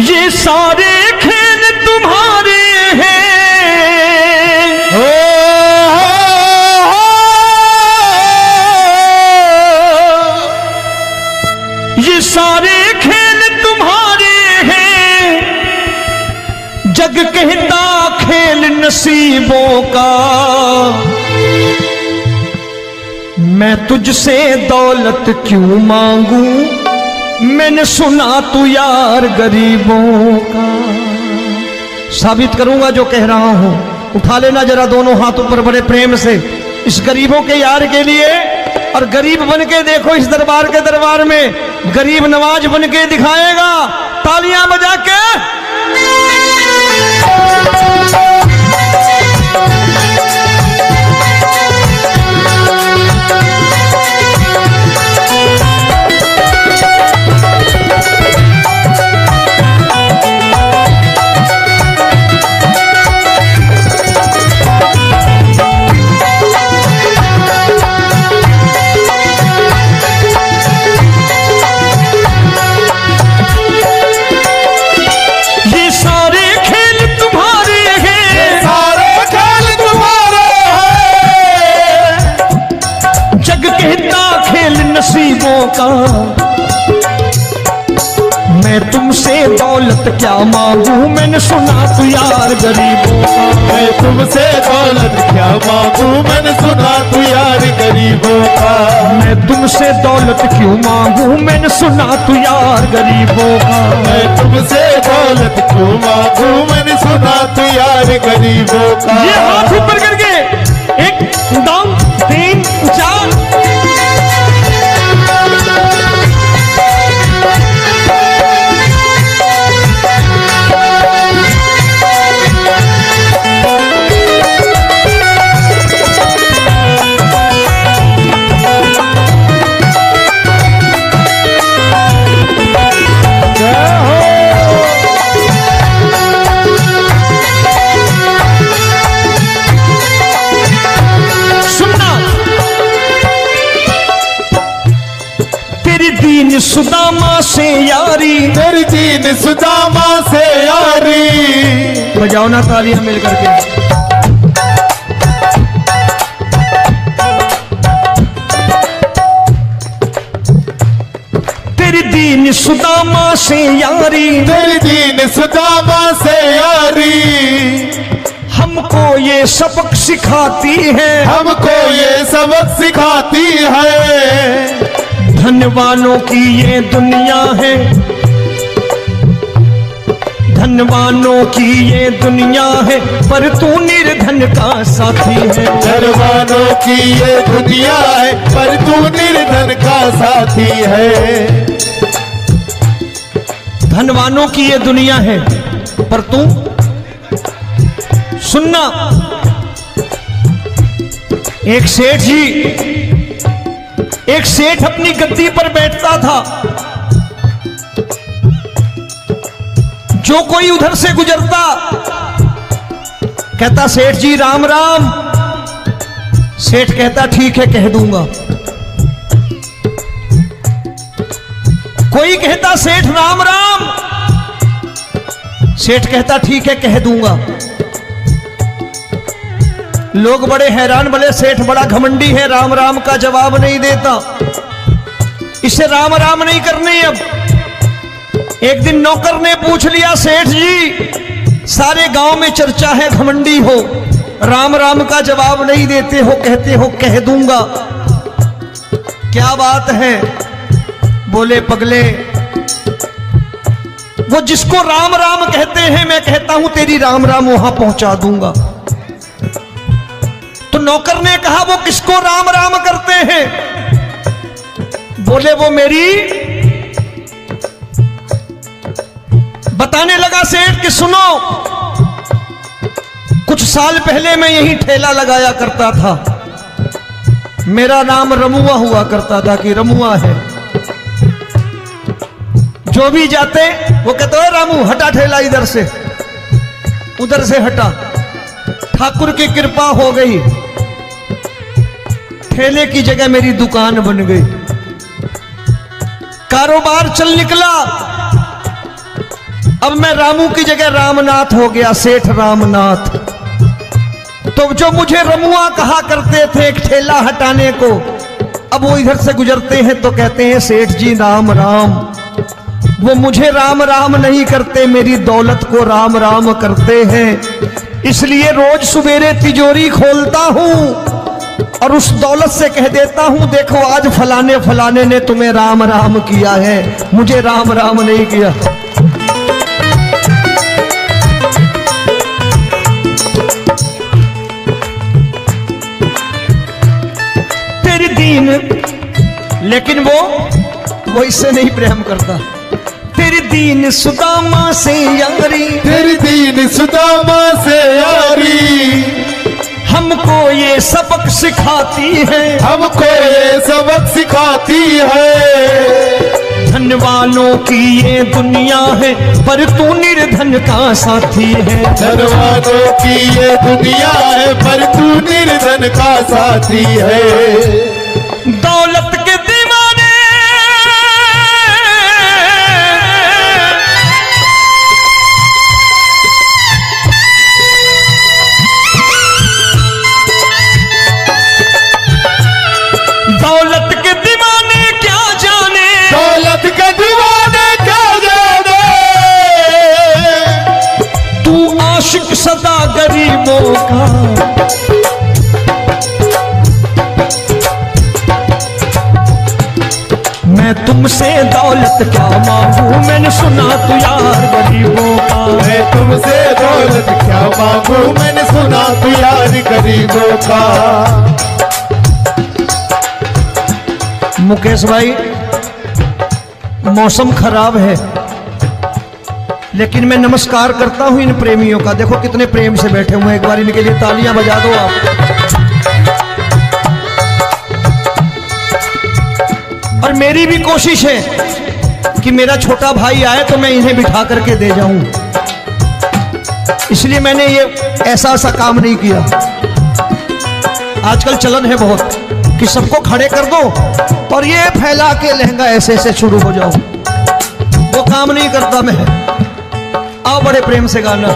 ये सारे खेल तुम्हारे हैं, ये सारे खेल तुम्हारे हैं, जग कहता खेल नसीबों का। मैं तुझसे दौलत क्यों मांगू, मैंने सुना तू यार गरीबों का। साबित करूंगा जो कह रहा हूं। उठा लेना जरा दोनों हाथों पर बड़े प्रेम से इस गरीबों के यार के लिए, और गरीब बन के देखो इस दरबार के दरबार में गरीब नवाज बन के दिखाएगा, तालियां बजा के। नसीबों का मैं तुमसे दौलत क्या मांगू, मैंने सुना तू यार गरीबों का। मैं तुमसे दौलत क्या मांगू, मैंने सुना तू यार गरीबों का। मैं तुमसे दौलत क्यों मांगू, मैंने सुना तू यार गरीबों का। मैं तुमसे दौलत क्यों मांगू, मैंने सुना तू यार गरीबों का। ये हाथ ऊपर करके 1 2 3 4 सुदामा से यारी, तेरी दीन सुदामा से यारी। बजाओ ना तालियां मिल करके। तेरी दीन सुदामा से यारी, तेरी दीन सुदामा से यारी। हमको ये सबक सिखाती है, हमको ये सबक सिखाती है। धनवानों की ये दुनिया है, धनवानों की ये दुनिया है, पर तू निर्धन का साथी है। धनवानों की ये दुनिया है, पर तू निर्धन का साथी है। धनवानों की ये दुनिया है, पर तू सुनना। एक सेठ जी, एक सेठ अपनी गद्दी पर बैठता था। जो कोई उधर से गुजरता कहता सेठ जी राम राम। सेठ कहता ठीक है कह दूंगा। कोई कहता सेठ राम राम। सेठ कहता ठीक है कह दूंगा। लोग बड़े हैरान, बोले सेठ बड़ा घमंडी है, राम राम का जवाब नहीं देता, इसे राम राम नहीं करनी। अब एक दिन नौकर ने पूछ लिया, सेठ जी सारे गांव में चर्चा है घमंडी हो, राम राम का जवाब नहीं देते हो, कहते हो कह दूंगा, क्या बात है? बोले पगले, वो जिसको राम राम कहते हैं मैं कहता हूं तेरी राम राम वहां पहुंचा दूंगा। तो नौकर ने कहा वो किसको राम राम करते हैं? बोले वो मेरी। बताने लगा सेठ कि सुनो, कुछ साल पहले मैं यही ठेला लगाया करता था, मेरा नाम रमुआ हुआ करता था कि रमुआ है। जो भी जाते वो कहते हो रामू हटा ठेला इधर से, उधर से हटा। ठाकुर की कृपा हो गई, ठेले की जगह मेरी दुकान बन गई, कारोबार चल निकला। अब मैं रामू की जगह रामनाथ हो गया, सेठ रामनाथ। तो जो मुझे रमुआ कहा करते थे एक ठेला हटाने को, अब वो इधर से गुजरते हैं तो कहते हैं सेठ जी राम राम। वो मुझे राम राम नहीं करते, मेरी दौलत को राम राम करते हैं। इसलिए रोज सवेरे तिजोरी खोलता हूं और उस दौलत से कह देता हूं देखो आज फलाने फलाने ने तुम्हें राम राम किया है, मुझे राम राम नहीं किया। तेरी दीन, लेकिन वो इससे नहीं प्रेम करता। तेरी दीन सुदामा से यारी, तेरी दीन सुदामा से यारी, हमको ये सबक सिखाती है, हमको ये सबक सिखाती है। धन वालों की ये दुनिया है पर तू निर्धन का साथी है। धन वालों की ये दुनिया है पर तू निर्धन का साथी है। दौलत के दीवाने दौलत के दीवाने क्या जाने, दौलत के दीवाने क्या जाने, तू आशिक सदा गरीबों का। मैं तुमसे दौलत क्या मांगू, मैंने सुना तू यार गरीबों का। मैं तुमसे दौलत क्या मांगू, मैंने सुना तू यार गरीबों का। मुकेश भाई, मौसम खराब है लेकिन मैं नमस्कार करता हूं इन प्रेमियों का। देखो कितने प्रेम से बैठे हुए हैं, एक बार इनके लिए तालियां बजा दो आप। और मेरी भी कोशिश है कि मेरा छोटा भाई आए तो मैं इन्हें बिठा करके दे जाऊं, इसलिए मैंने ये ऐसा काम नहीं किया। आजकल चलन है बहुत कि सबको खड़े कर दो और ये फैला के लहंगा ऐसे ऐसे शुरू हो जाओ, वो काम नहीं करता मैं। आओ बड़े प्रेम से गाना।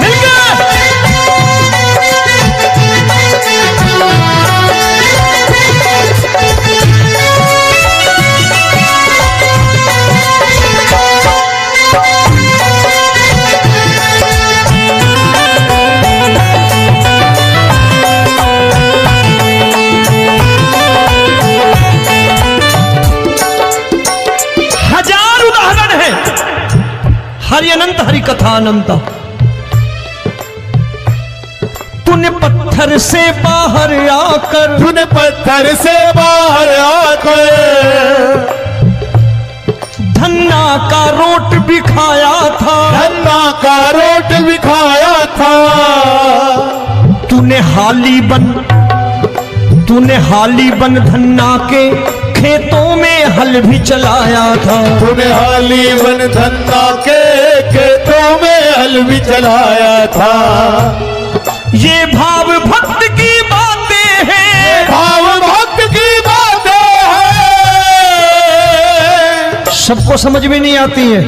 मिल गया। हरि अनंत हरि कथा अनंत। तूने पत्थर से बाहर आकर, तूने पत्थर से बाहर आकर धन्ना का रोट भी खाया था, धन्ना का रोट भी खाया था। तूने हाली बन धन्ना के खेतों में हल भी चलाया था। तूने हाली बन धन्ना के खेतों में हल भी चलाया था। ये भाव भक्त की बातें हैं, भाव भक्त की बातें हैं, सबको समझ में नहीं आती है।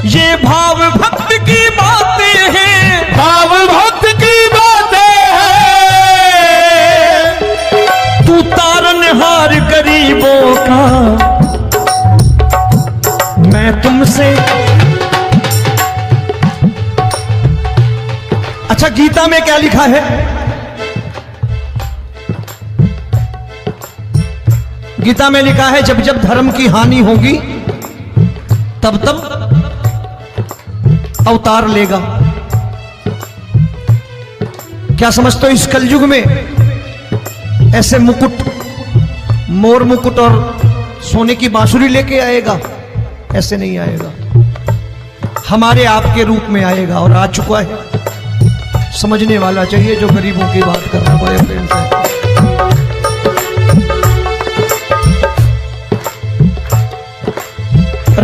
ये भाव भक्त की बातें हैं, भाव भक्त की बातें हैं। तू तारनहार गरीबों का, मैं तुमसे। अच्छा, गीता में क्या लिखा है? गीता में लिखा है जब जब धर्म की हानि होगी तब तब अवतार लेगा। क्या समझते हो इस कलयुग में ऐसे मुकुट, मोर मुकुट और सोने की बांसुरी लेके आएगा? ऐसे नहीं आएगा, हमारे आपके रूप में आएगा और आ चुका है। समझने वाला चाहिए जो गरीबों की बात कर रहा है बड़े प्रेम से।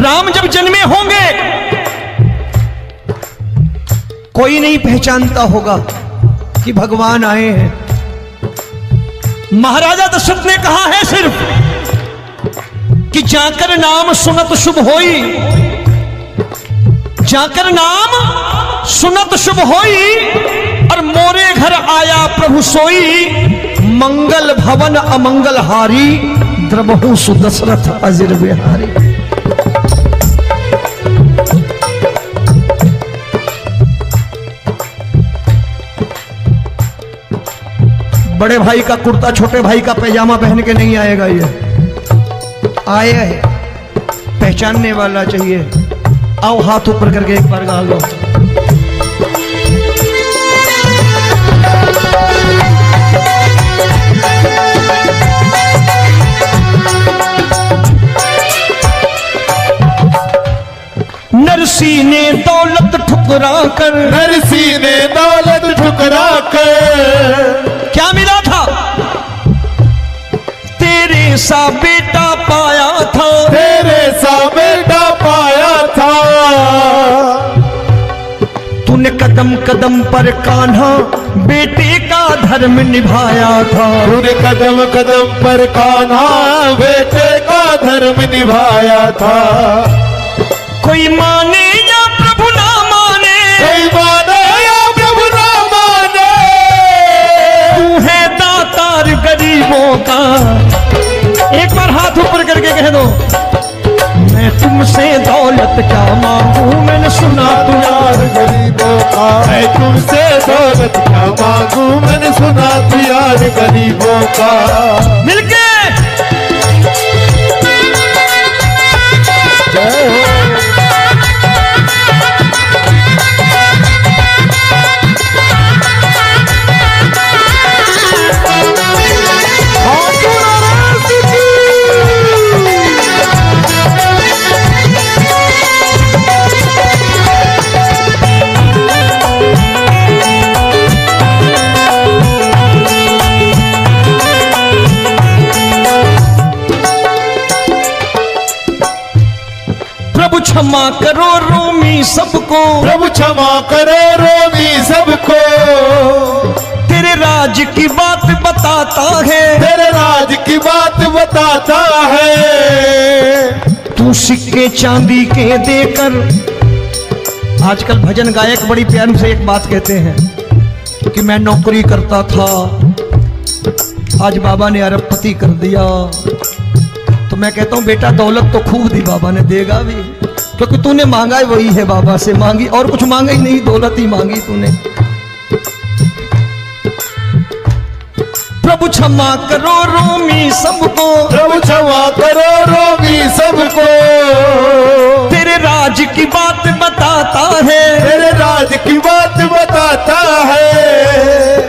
राम जब जन्मे होंगे कोई नहीं पहचानता होगा, कि भगवान आए हैं। महाराजा दशरथ ने कहा है सिर्फ कि जाकर नाम सुनत शुभ होई, जाकर नाम सुनत शुभ होई, और मोरे घर आया प्रभु सोई, मंगल भवन अमंगल हारी, द्रबहु सुदशरथ अजिर बिहारी। बड़े भाई का कुर्ता छोटे भाई का पैजामा पहन के नहीं आएगा, ये आया है पहचानने वाला चाहिए। आओ हाथ ऊपर करके एक बार गा लो। नरसी ने दौलत ठुकरा कर, नरसी ने दौलत ठुकरा कर, क्या मिला था? तेरे सा बेटा पाया था, तेरे सा बेटा पाया था। तूने कदम कदम पर कान्हा बेटे का धर्म निभाया था, तूने कदम कदम पर कान्हा बेटे का धर्म निभाया था। कोई माने या प्रभु ना माने, कोई माने या प्रभु ना माने, तू है दातार गरीबों का। एक बार हाथ ऊपर करके कह दो, मैं तुमसे दौलत क्या मांगू, मैंने सुना तू यार गरीबों का। मैं तुमसे दौलत क्या मांगू, मैंने सुना तू यार गरीबों का। मिलके जय हो। क्षमा करो रोमी सबको, प्रभु क्षमा करो रोमी सबको। तेरे राज की बात बताता है, तेरे राज की बात बताता है। तू सिक्के चांदी के देकर, आजकल भजन गायक बड़ी प्यार से एक बात कहते हैं कि मैं नौकरी करता था, आज बाबा ने अरबपति कर दिया। तो मैं कहता हूं बेटा दौलत तो खूब दी बाबा ने, देगा भी, क्योंकि तूने मांगा है वही है बाबा से मांगी, और कुछ मांगा ही नहीं, दौलत ही मांगी तूने। प्रभु क्षमा करो रोमी सबको, प्रभु क्षमा करो रोमी सबको। तेरे राज की बात बताता है, तेरे राज की बात बताता है।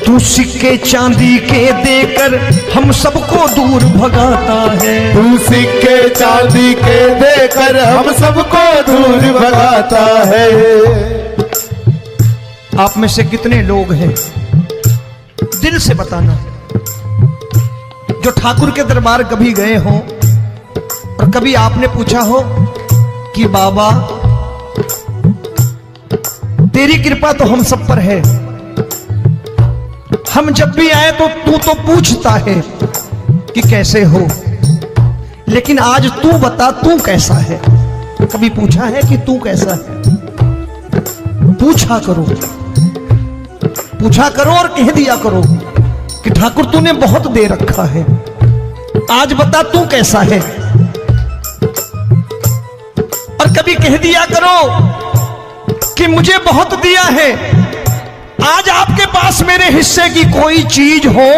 तू सिक्के चांदी के देकर हम सबको दूर भगाता है, तू सिक्के चांदी के देकर हम सबको दूर भगाता है। आप में से कितने लोग हैं, दिल से बताना, जो ठाकुर के दरबार कभी गए हो और कभी आपने पूछा हो कि बाबा तेरी कृपा तो हम सब पर है, हम जब भी आए तो तू तो पूछता है कि कैसे हो, लेकिन आज तू बता तू कैसा है। कभी पूछा है कि तू कैसा है? पूछा करो, पूछा करो और कह दिया करो कि ठाकुर तूने बहुत दे रखा है, आज बता तू कैसा है। और कभी कह दिया करो कि मुझे बहुत दिया है, आज आपके पास मेरे हिस्से की कोई चीज हो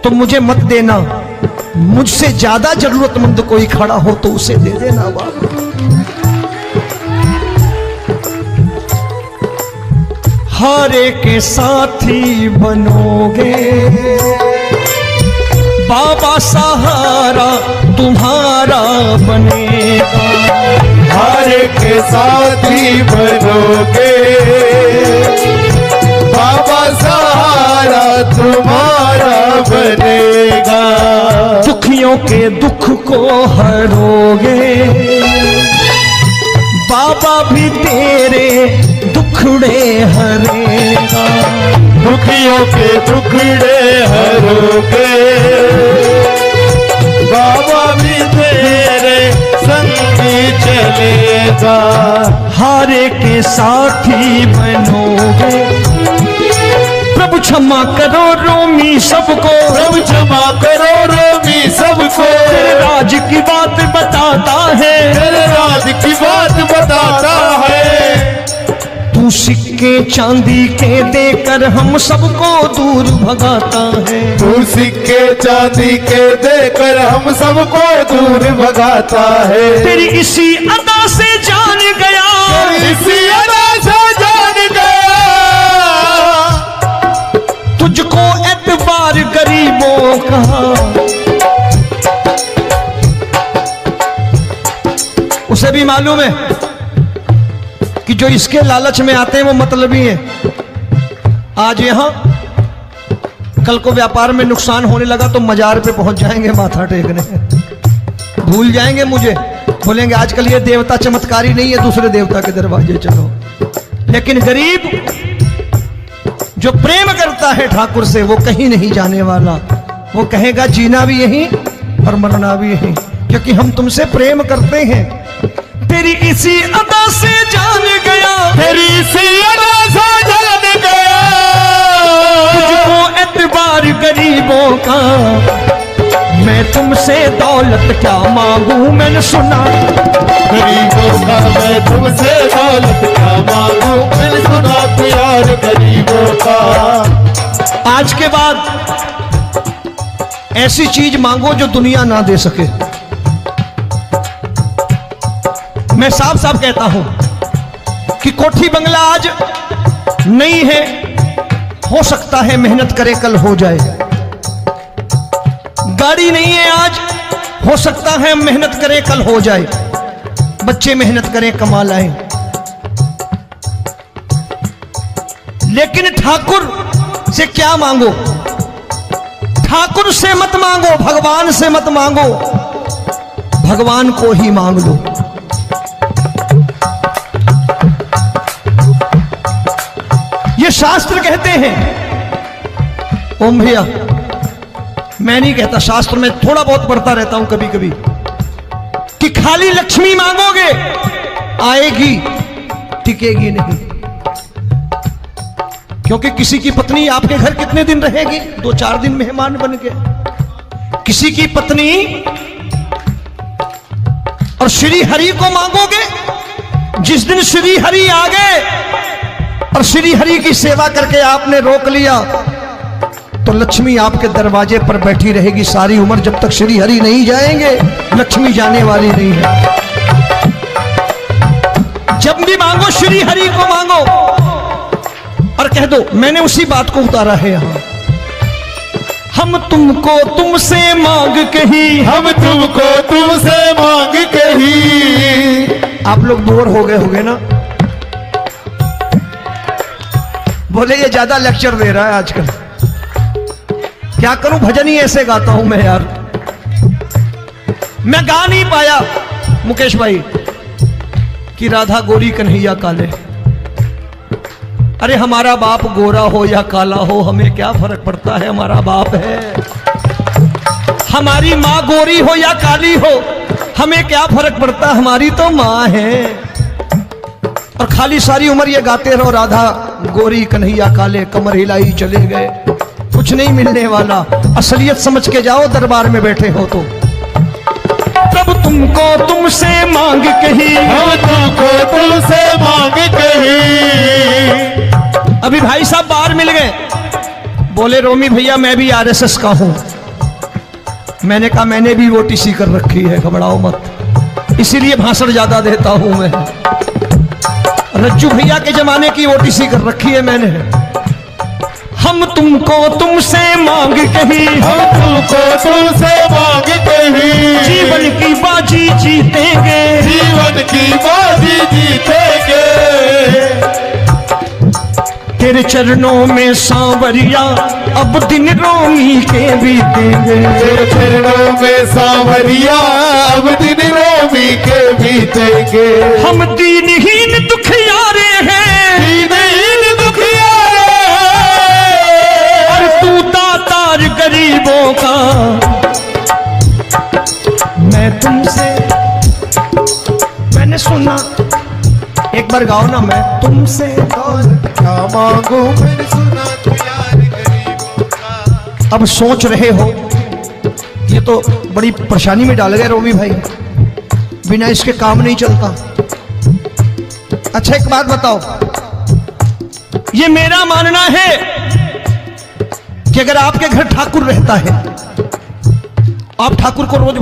तो मुझे मत देना, मुझसे ज्यादा जरूरतमंद कोई खड़ा हो तो उसे दे देना बाबा। हारे के साथी बनोगे बाबा, सहारा तुम्हारा बनेगा। हारे के साथी बनोगे बाबा, सहारा तुम्हारा बनेगा। दुखियों के दुख को हरोगे बाबा, भी तेरे दुखड़े हरेगा। दुखियों के टुकड़े हरोगे, बाबा भी तेरे संगी चलेगा। हारे के साथी बनोगे, प्रभु क्षमा करो रोमी सबको, प्रभु क्षमा करो रोमी सबको, तेरे राज की बात बताता है, तेरे राज की बात बताता है। तू सिक्के चांदी के देकर हम सबको दूर भगाता है, तू सिक्के चांदी के देकर हम सबको दूर भगाता है। तेरी इसी अदा से जान गया, तेरी इसी अदा से जान गया, तुझको एतबार गरीबों का। उसे भी मालूम है कि जो इसके लालच में आते हैं वो मतलबी हैं। आज यहां कल को व्यापार में नुकसान होने लगा तो मजार पे पहुंच जाएंगे माथा टेकने, भूल जाएंगे मुझे, बोलेंगे आजकल ये देवता चमत्कारी नहीं है, दूसरे देवता के दरवाजे चलो। लेकिन गरीब जो प्रेम करता है ठाकुर से वो कहीं नहीं जाने वाला, वो कहेगा जीना भी यहीं और मरना भी यहीं, क्योंकि हम तुमसे प्रेम करते हैं। तेरी इसी अदा से जान गया, तेरी इसी अदा से जान गया, तुझको एतबार गरीबों का। मैं तुमसे दौलत क्या मांगू, मैंने सुना गरीबों का। मैं तुमसे दौलत क्या मांगू, मैंने सुना प्यार गरीबों का। आज के बाद ऐसी चीज मांगो जो दुनिया ना दे सके। मैं साफ साफ कहता हूं कि कोठी बंगला आज नहीं है, हो सकता है मेहनत करे कल हो जाए। गाड़ी नहीं है आज, हो सकता है मेहनत करें कल हो जाए। बच्चे मेहनत करें कमा लाएं, लेकिन ठाकुर से क्या मांगो? ठाकुर से मत मांगो, भगवान से मत मांगो, भगवान को ही मांग लो। ये शास्त्र कहते हैं, ओम भैया मैं नहीं कहता, शास्त्र में थोड़ा बहुत पढ़ता रहता हूं कभी कभी, कि खाली लक्ष्मी मांगोगे आएगी, टिकेगी नहीं। क्योंकि किसी की पत्नी आपके घर कितने दिन रहेगी? 2-4 दिन मेहमान बन के। किसी की पत्नी और श्री हरि को मांगोगे, जिस दिन श्री हरि आ गए और श्री हरि की सेवा करके आपने रोक लिया तो लक्ष्मी आपके दरवाजे पर बैठी रहेगी सारी उम्र। जब तक श्री हरि नहीं जाएंगे लक्ष्मी जाने वाली नहीं है। जब भी मांगो श्री हरि को मांगो और कह दो मैंने उसी बात को उतारा है यहां, हम तुमको तुमसे मांग कही, हम तुमको तुमसे मांग कही। आप लोग बोर हो गए होंगे ना, बोले ये ज्यादा लेक्चर दे रहा है आजकल। क्या करूं, भजन ही ऐसे गाता हूं मैं यार। मैं गा नहीं पाया मुकेश भाई कि राधा गोरी कन्हैया काले। अरे हमारा बाप गोरा हो या काला हो हमें क्या फर्क पड़ता है, हमारा बाप है। हमारी माँ गोरी हो या काली हो हमें क्या फर्क पड़ता, हमारी तो माँ है। और खाली सारी उम्र ये गाते रहो राधा गोरी कन्हैया काले, कमर हिलाई चले गए, कुछ नहीं मिलने वाला। असलियत समझ के जाओ दरबार में बैठे हो तो। तब तुमको तुमसे मांग कही, हम तुमको तुमसे मांग कही। अभी भाई साहब बाहर मिल गए, बोले रोमी भैया मैं भी आरएसएस का हूं। मैंने कहा मैंने भी ओटीसी कर रखी है, घबराओ मत, इसीलिए भाषण ज्यादा देता हूं मैं। रज्जू भैया के जमाने की ओटीसी कर रखी है मैंने। हम तुमको तुमसे मांग कही, हम तुमको तुमसे मांग कही। जीवन की बाजी जीतेंगे, जीवन की बाजी जीतेंगे। तेरे चरणों में सांवरिया अब दिन रोमी के बीतेंगे। तेरे चरणों में सांवरिया अब दिन रोमी के बीतेंगे। हम दीनहीन दुखियारे हैं, दीनहीन दुखियारे हैं, तुमसे मैंने सुना, एक बार गाओ ना, मैं तुमसे दौलत क्या मांगू मैंने सुना तू यार गरीबों का। अब सोच रहे हो ये तो बड़ी परेशानी में डाल गए रोमी भाई, बिना इसके काम नहीं चलता। अच्छा एक बात बताओ, ये मेरा मानना है कि अगर आपके घर ठाकुर रहता है, आप ठाकुर को रोज